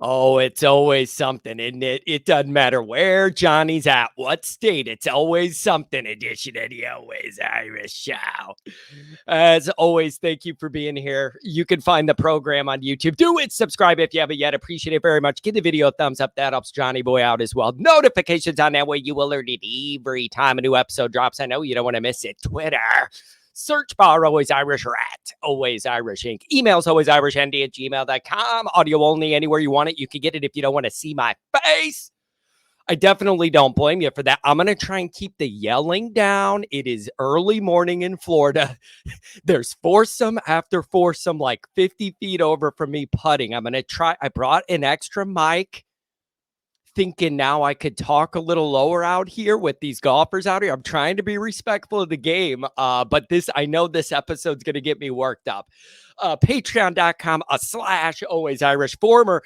Oh, it's always something, isn't it? It doesn't matter where Johnny's at, what state, it's always something edition of the Always Irish Show. As always, thank you for being here. You can find the program on YouTube. Do it, subscribe if you haven't yet. Appreciate it very much. Give the video a thumbs up. That helps Johnny Boy out as well. Notifications on that way. You will alert it every time a new episode drops. I know you don't want to miss it. Twitter. Search bar Always Irish or at Always Irish Inc. Emails alwaysirishnd at gmail.com. Audio only anywhere you want it. You can get it if you don't want to see my face. I definitely don't blame you for that. I'm going to try and keep the yelling down. It is early morning in Florida. There's foursome after foursome, like 50 feet over from me putting. I'm going to try. I brought an extra mic, thinking now I could talk a little lower out here with these golfers out here. I'm trying to be respectful of the game, but I know this episode's going to get me worked up. Patreon.com/Always Irish. Former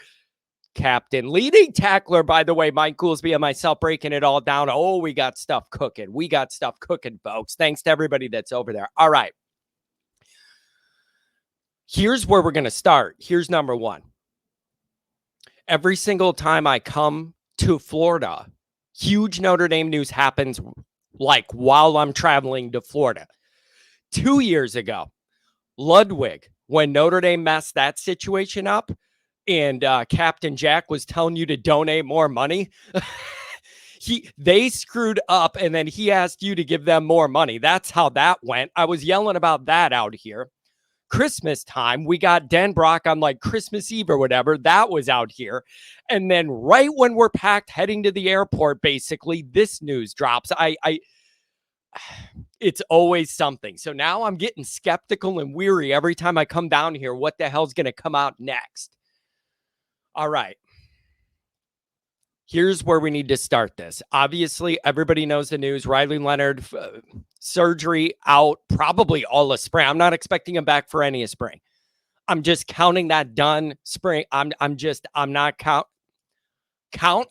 captain, leading tackler, by the way, Mike GOOLSBY and myself breaking it all down. Oh, we got stuff cooking. We got stuff cooking, folks. Thanks to everybody that's over there. All right. Here's where we're going to start. Here's number one. Every single time I come to Florida, huge Notre Dame news happens like while I'm traveling to Florida. 2 years ago, Ludwig, when Notre Dame messed that situation up and Captain Jack was telling you to donate more money, they screwed up and then he asked you to give them more money. That's how that went. I was yelling about that out here. Christmas time, we got Denbrock on like Christmas Eve or whatever. That was out here. And then right when we're packed heading to the airport, basically, this news drops. It's always something. So now I'm getting skeptical and weary every time I come down here. What the hell's going to come out next? All right. Here's where we need to start this. Obviously, everybody knows the news. Riley Leonard, surgery out probably all of spring. I'm not expecting him back for any of spring. I'm just counting that done spring. I'm not count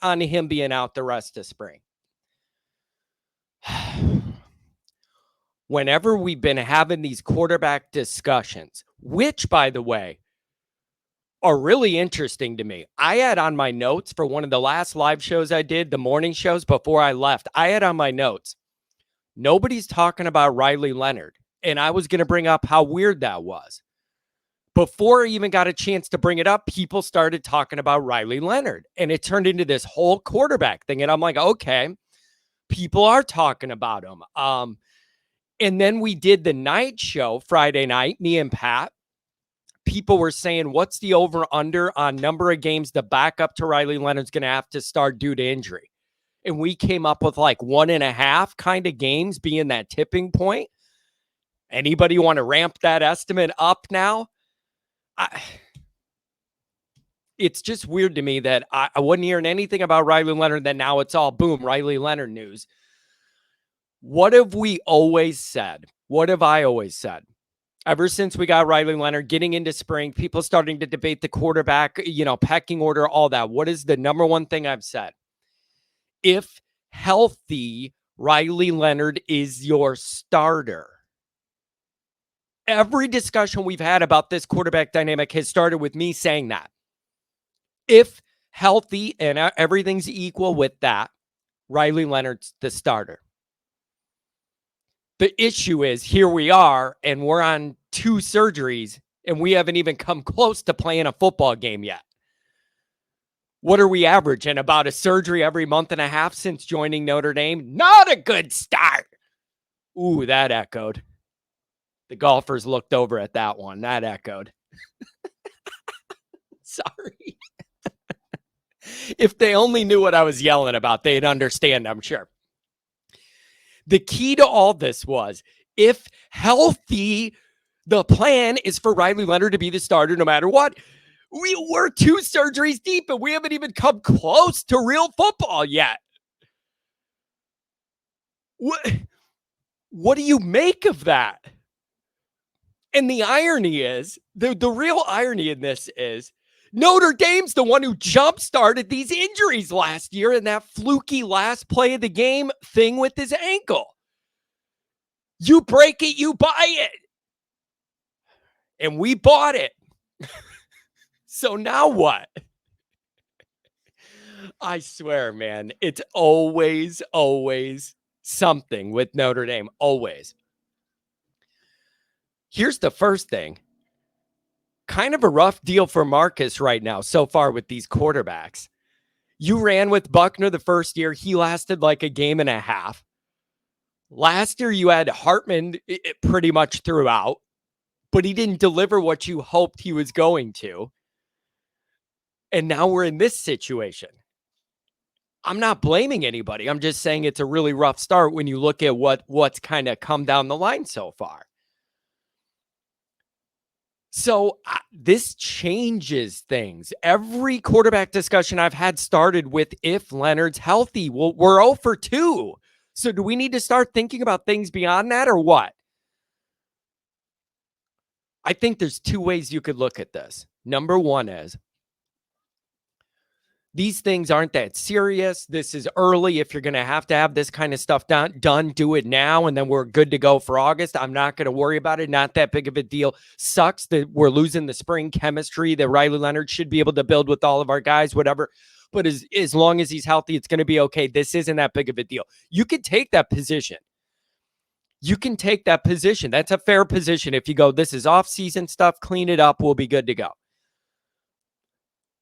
on him being out the rest of spring. Whenever we've been having these quarterback discussions, which, by the way, are really interesting to me. I had on my notes for one of the last live shows I did, the morning shows before I left, I had on my notes, nobody's talking about Riley Leonard. And I was going to bring up how weird that was. Before I even got a chance to bring it up, people started talking about Riley Leonard. And it turned into this whole quarterback thing. And I'm like, okay, people are talking about him. And then we did the night show Friday night, me and Pat. People were saying, what's the over-under on number of games the backup to Riley Leonard's going to have to start due to injury? And we came up with like 1.5 kind of games being that tipping point. Anybody want to ramp that estimate up now? It's just weird to me that I wasn't hearing anything about Riley Leonard. Then now it's all boom, Riley Leonard news. What have we always said? What have I always said? Ever since we got Riley Leonard getting into spring, people starting to debate the quarterback, pecking order, all that. What is the number one thing I've said? If healthy, Riley Leonard is your starter. Every discussion we've had about this quarterback dynamic has started with me saying that. If healthy and everything's equal with that, Riley Leonard's the starter. The issue is here we are, and we're on 2 surgeries, and we haven't even come close to playing a football game yet. What are we averaging? About a surgery every month and a half since joining Notre Dame? Not a good start. Ooh, that echoed. The golfers looked over at that one. That echoed. Sorry. If they only knew what I was yelling about, they'd understand, I'm sure. The key to all this was, if healthy, the plan is for Riley Leonard to be the starter no matter what. We're 2 surgeries deep, and we haven't even come close to real football yet. What do you make of that? And the irony is, the real irony in this is, Notre Dame's the one who jump-started these injuries last year in that fluky last play of the game thing with his ankle. You break it, you buy it. And we bought it. So now what? I swear, man, it's always something with Notre Dame. Always. Here's the first thing. Kind of a rough deal for Marcus right now so far with these quarterbacks. You ran with Buckner the first year. He lasted like a game and a half. Last year, you had Hartman pretty much throughout, but he didn't deliver what you hoped he was going to. And now we're in this situation. I'm not blaming anybody. I'm just saying it's a really rough start when you look at what's kind of come down the line so far. So this changes things. Every quarterback discussion I've had started with if Leonard's healthy. Well, we're 0 for 2. So do we need to start thinking about things beyond that or what? I think there's two ways you could look at this. Number one is these things aren't that serious. This is early. If you're going to have this kind of stuff done, do it now, and then we're good to go for August. I'm not going to worry about it. Not that big of a deal. Sucks that we're losing the spring chemistry that Riley Leonard should be able to build with all of our guys, whatever. But as long as he's healthy, it's going to be okay. This isn't that big of a deal. You could take that position. You can take that position. That's a fair position. If you go, this is off-season stuff, clean it up, we'll be good to go.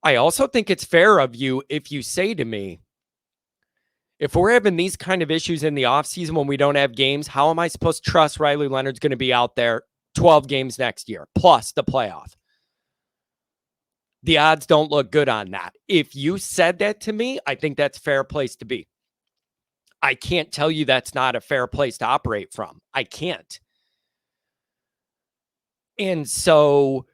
I also think it's fair of you if you say to me, if we're having these kind of issues in the offseason when we don't have games, how am I supposed to trust Riley Leonard's going to be out there 12 games next year, plus the playoff? The odds don't look good on that. If you said that to me, I think that's a fair place to be. I can't tell you that's not a fair place to operate from. I can't. And so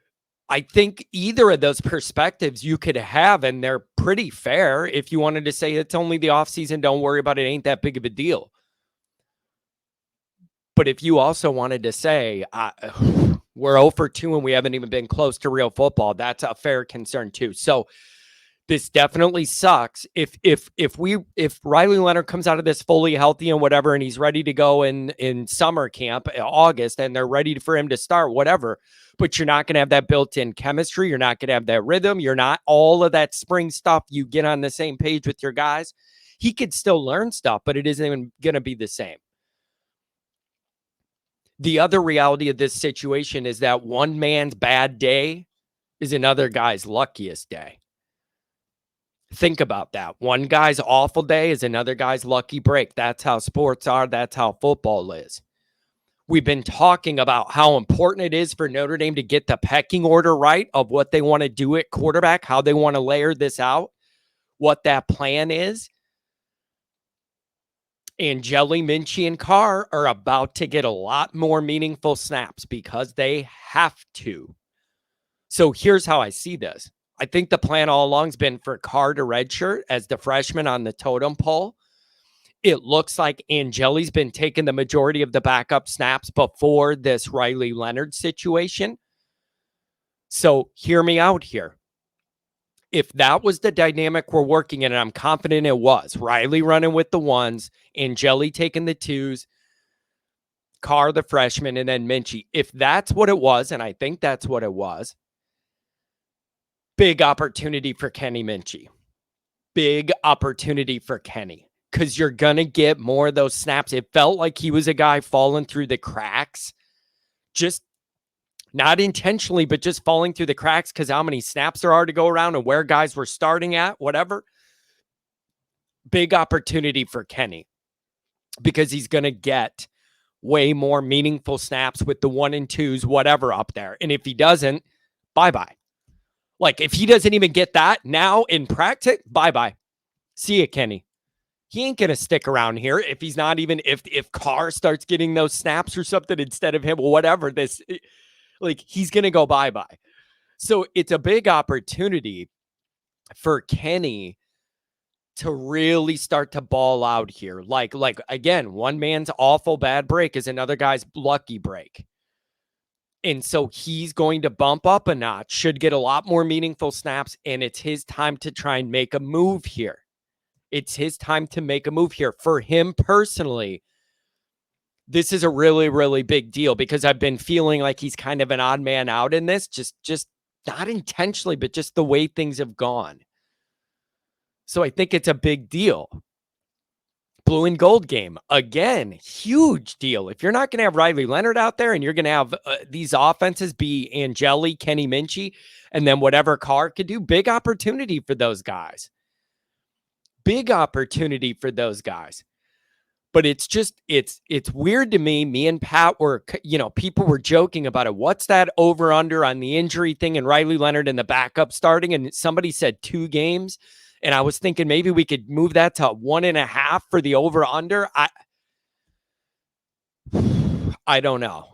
I think either of those perspectives you could have, and they're pretty fair. If you wanted to say it's only the offseason, don't worry about it, ain't that big of a deal. But if you also wanted to say we're 0 for 2 and we haven't even been close to real football, that's a fair concern too. So this definitely sucks. If Riley Leonard comes out of this fully healthy and whatever, and he's ready to go in summer camp August, and they're ready for him to start, whatever. But you're not going to have that built-in chemistry. You're not going to have that rhythm. You're not all of that spring stuff. You get on the same page with your guys. He could still learn stuff, but it isn't even going to be the same. The other reality of this situation is that one man's bad day is another guy's luckiest day. Think about that. One guy's awful day is another guy's lucky break. That's how sports are. That's how football is. We've been talking about how important it is for Notre Dame to get the pecking order right of what they want to do at quarterback, how they want to layer this out, what that plan is. And Jelly, Minchie, and Carr are about to get a lot more meaningful snaps because they have to. So here's how I see this. I think the plan all along has been for Carr to redshirt as the freshman on the totem pole. It looks like Angeli's been taking the majority of the backup snaps before this Riley Leonard situation. So hear me out here. If that was the dynamic we're working in, and I'm confident it was, Riley running with the ones, Angeli taking the twos, Carr the freshman, and then Minchie. If that's what it was, and I think that's what it was, big opportunity for Kenny Minchie. Big opportunity for Kenny. Because you're going to get more of those snaps. It felt like he was a guy falling through the cracks. Just not intentionally, but just falling through the cracks because how many snaps there are to go around and where guys were starting at, whatever. Big opportunity for Kenny. Because he's going to get way more meaningful snaps with the 1 and 2s, whatever up there. And if he doesn't, bye-bye. Like, if he doesn't even get that now in practice, bye-bye. See ya, Kenny. He ain't going to stick around here if he's not even, if Carr starts getting those snaps or something instead of him, whatever this, like, he's going to go bye-bye. So it's a big opportunity for Kenny to really start to ball out here. Like again, one man's awful bad break is another guy's lucky break. And so he's going to bump up a notch, should get a lot more meaningful snaps, and it's his time to try and make a move here. It's his time to make a move here. For him personally, this is a really, really big deal because I've been feeling like he's kind of an odd man out in this, just not intentionally, but just the way things have gone. So I think it's a big deal. Blue and gold game, again, huge deal. If you're not going to have Riley Leonard out there and you're going to have these offenses be Angeli, Kenny Minchie, and then whatever Carr could do, big opportunity for those guys. Big opportunity for those guys. But it's just, it's weird to me. Me and Pat were, people were joking about it. What's that over under on the injury thing and Riley Leonard and the backup starting? And somebody said 2 games. And I was thinking maybe we could move that to 1.5 for the over under. I don't know.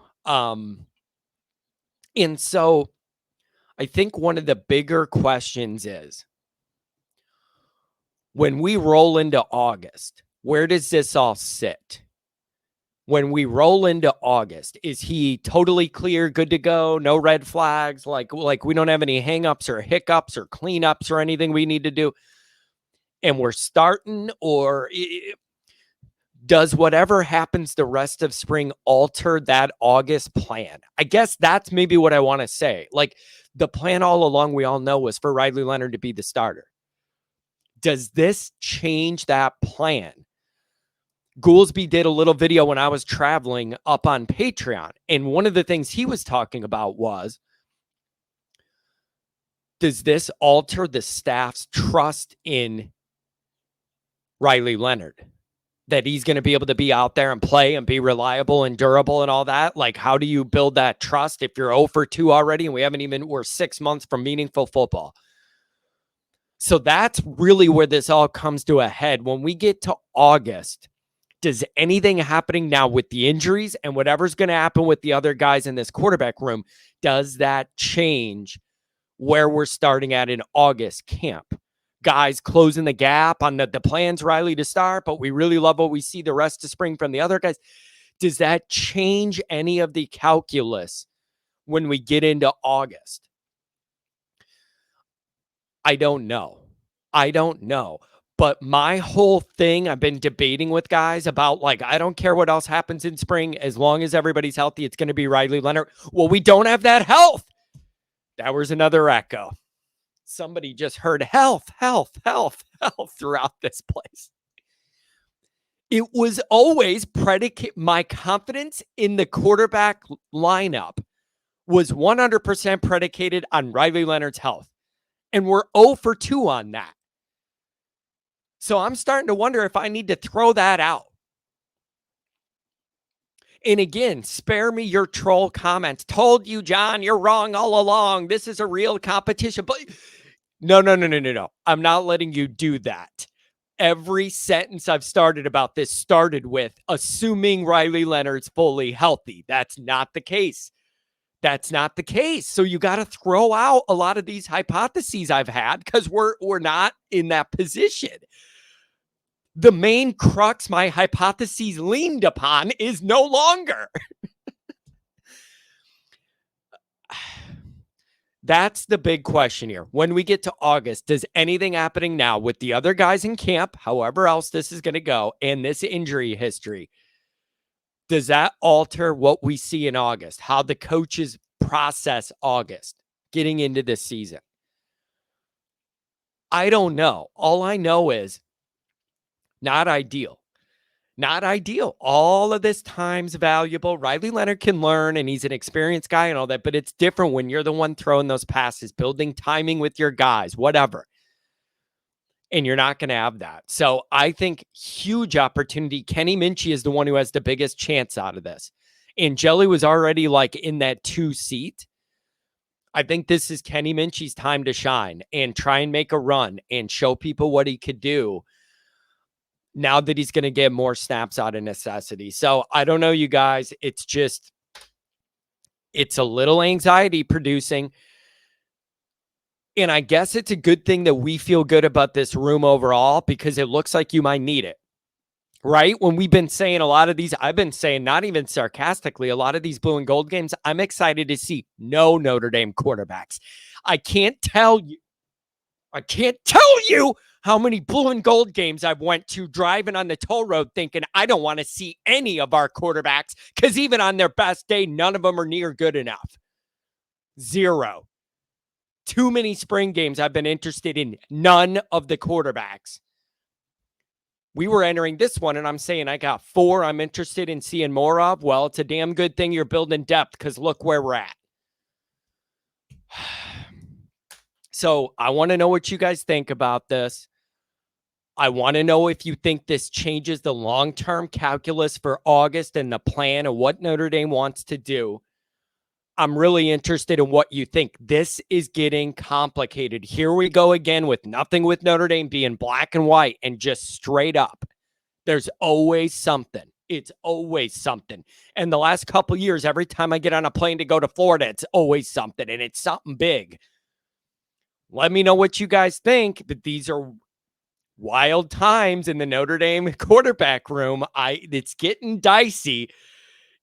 And so I think one of the bigger questions is, when we roll into August, where does this all sit? When we roll into August, is he totally clear, good to go, no red flags? Like we don't have any hangups or hiccups or cleanups or anything we need to do? And we're starting, or does whatever happens the rest of spring alter that August plan? I guess that's maybe what I want to say. Like, the plan all along, we all know, was for Riley Leonard to be the starter. Does this change that plan? Goolsby did a little video when I was traveling up on Patreon. And one of the things he was talking about was, does this alter the staff's trust in Riley Leonard? That he's going to be able to be out there and play and be reliable and durable and all that? Like, how do you build that trust if you're 0 for 2 already and we're 6 months from meaningful football? So that's really where this all comes to a head. When we get to August, does anything happening now with the injuries and whatever's going to happen with the other guys in this quarterback room, does that change where we're starting at in August camp? Guys closing the gap on the plans, Riley to start, but we really love what we see the rest of spring from the other guys. Does that change any of the calculus when we get into August? I don't know. But my whole thing, I've been debating with guys about, like, I don't care what else happens in spring. As long as everybody's healthy, it's going to be Riley Leonard. Well, we don't have that health. That was another echo. Somebody just heard health throughout this place. It was always predicate. My confidence in the quarterback lineup was 100% predicated on Riley Leonard's health. And we're 0 for 2 on that. So I'm starting to wonder if I need to throw that out. And again, spare me your troll comments. Told you, John, you're wrong all along. This is a real competition. But no. I'm not letting you do that. Every sentence I've started about this started with assuming Riley Leonard's fully healthy. That's not the case. So you got to throw out a lot of these hypotheses I've had, because we're not in that position. The main crux my hypotheses leaned upon is no longer. That's the big question here. When we get to August, does anything happening now with the other guys in camp, however else this is going to go, and this injury history, does that alter what we see in August? How the coaches process August getting into this season? I don't know. All I know is not ideal. All of this time's valuable. Riley Leonard can learn, and he's an experienced guy and all that, but it's different when you're the one throwing those passes, building timing with your guys, whatever. And you're not going to have that. So I think huge opportunity. Kenny Minchie is the one who has the biggest chance out of this. Angeli was already like in that 2 seat. I think this is Kenny Minchie's time to shine and try and make a run and show people what he could do now that he's going to get more snaps out of necessity. So I don't know, you guys. It's a little anxiety producing. And I guess it's a good thing that we feel good about this room overall, because it looks like you might need it, right? When we've been saying a lot of these, I've been saying, not even sarcastically, a lot of these blue and gold games, I'm excited to see no Notre Dame quarterbacks. I can't tell you how many blue and gold games I've went to driving on the toll road thinking I don't want to see any of our quarterbacks, because even on their best day, none of them are near good enough. 0. Too many spring games I've been interested in. None of the quarterbacks. We were entering this one, and I'm saying I got 4 I'm interested in seeing more of. Well, it's a damn good thing you're building depth because look where we're at. So I want to know what you guys think about this. I want to know if you think this changes the long-term calculus for August and the plan of what Notre Dame wants to do. I'm really interested in what you think. This is getting complicated. Here we go again with nothing with Notre Dame being black and white and just straight up. There's always something. It's always something. And the last couple years, every time I get on a plane to go to Florida, it's always something, and it's something big. Let me know what you guys think, but these are wild times in the Notre Dame quarterback room. It's getting dicey.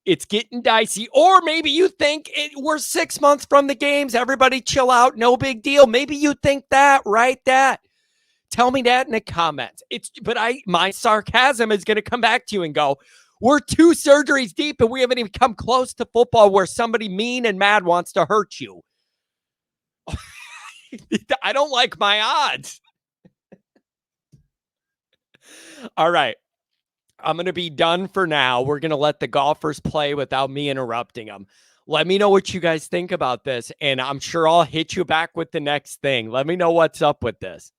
It's getting dicey. Or maybe you think we're 6 months from the games. Everybody chill out. No big deal. Maybe you think that, right? That. Tell me that in the comments. My sarcasm is going to come back to you and go, we're 2 surgeries deep and we haven't even come close to football where somebody mean and mad wants to hurt you. I don't like my odds. All right. I'm going to be done for now. We're going to let the golfers play without me interrupting them. Let me know what you guys think about this, and I'm sure I'll hit you back with the next thing. Let me know what's up with this.